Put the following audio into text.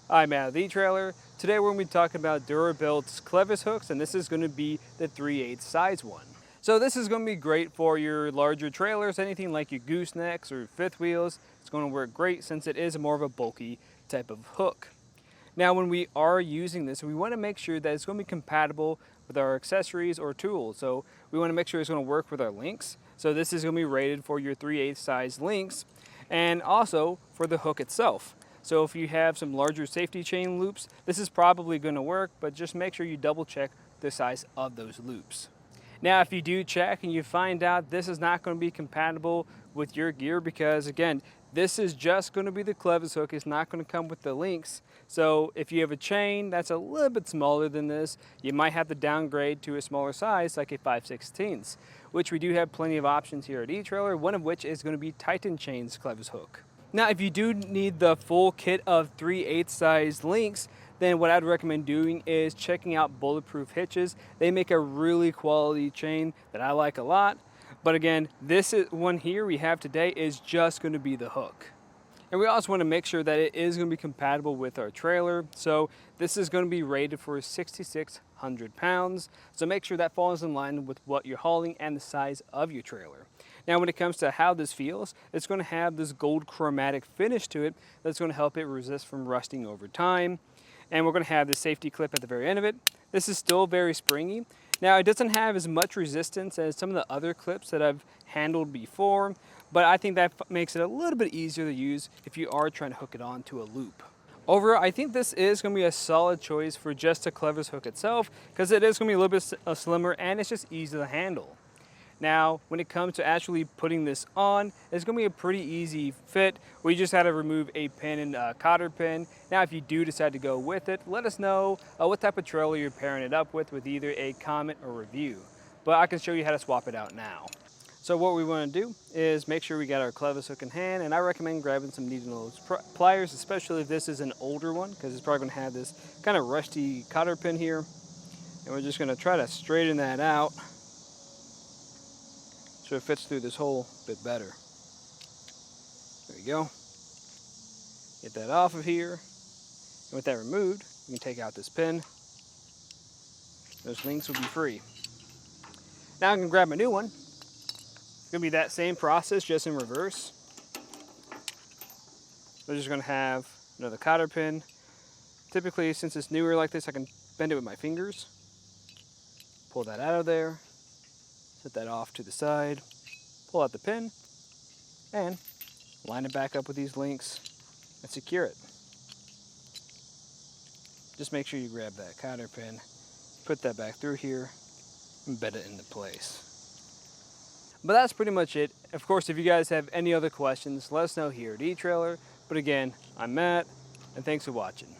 Hi, Matt, the etrailer. Today we're going to be talking about Durabilt's Clevis hooks, and this is going to be the 3/8 size one. So this is going to be great for your larger trailers, anything like your goosenecks or fifth wheels. It's going to work great since it is more of a bulky type of hook. Now when we are using this, we want to make sure that it's going to be compatible with our accessories or tools. So we want to make sure it's going to work with our links. So this is going to be rated for your 3/8 size links and also for the hook itself. So if you have some larger safety chain loops, this is probably going to work, but just make sure you double check the size of those loops. Now, if you do check and you find out this is not going to be compatible with your gear, because again, this is just going to be the Clevis hook, it's not going to come with the links. So if you have a chain that's a little bit smaller than this, you might have to downgrade to a smaller size like a 5/16, which we do have plenty of options here at eTrailer, one of which is going to be Titan Chain's Clevis hook. Now, if you do need the full kit of 3/8 size links, then what I'd recommend doing is checking out Bulletproof Hitches. They make a really quality chain that I like a lot. But again, this one here we have today is just going to be the hook. And we also want to make sure that it is going to be compatible with our trailer. So this is going to be rated for 6,600 pounds. So make sure that falls in line with what you're hauling and the size of your trailer. Now when it comes to how this feels, it's going to have this gold chromatic finish to it that's going to help it resist from rusting over time. And we're going to have the safety clip at the very end of it. This is still very springy. Now it doesn't have as much resistance as some of the other clips that I've handled before, but I think that makes it a little bit easier to use if you are trying to hook it onto a loop. Overall, I think this is going to be a solid choice for just a Clevis hook itself, because it is going to be a little bit slimmer and it's just easy to handle. Now, when it comes to actually putting this on, it's going to be a pretty easy fit. We just had to remove a pin and a cotter pin. Now, if you do decide to go with it, let us know what type of trailer you're pairing it up with either a comment or review. But I can show you how to swap it out now. So what we want to do is make sure we got our Clevis hook in hand, and I recommend grabbing some needle-nose pliers, especially if this is an older one, because it's probably going to have this kind of rusty cotter pin here. And we're just going to try to straighten that out so it fits through this hole a bit better. There we go. Get that off of here. And with that removed, you can take out this pin. Those links will be free. Now I can grab my new one. It's going to be that same process, just in reverse. We're just going to have another cotter pin. Typically, since it's newer like this, I can bend it with my fingers. Pull that out of there. Set that off to the side, pull out the pin, and line it back up with these links and secure it. Just make sure you grab that cotter pin, put that back through here, and bed it into place. But that's pretty much it. Of course, if you guys have any other questions, let us know here at eTrailer. But again, I'm Matt, and thanks for watching.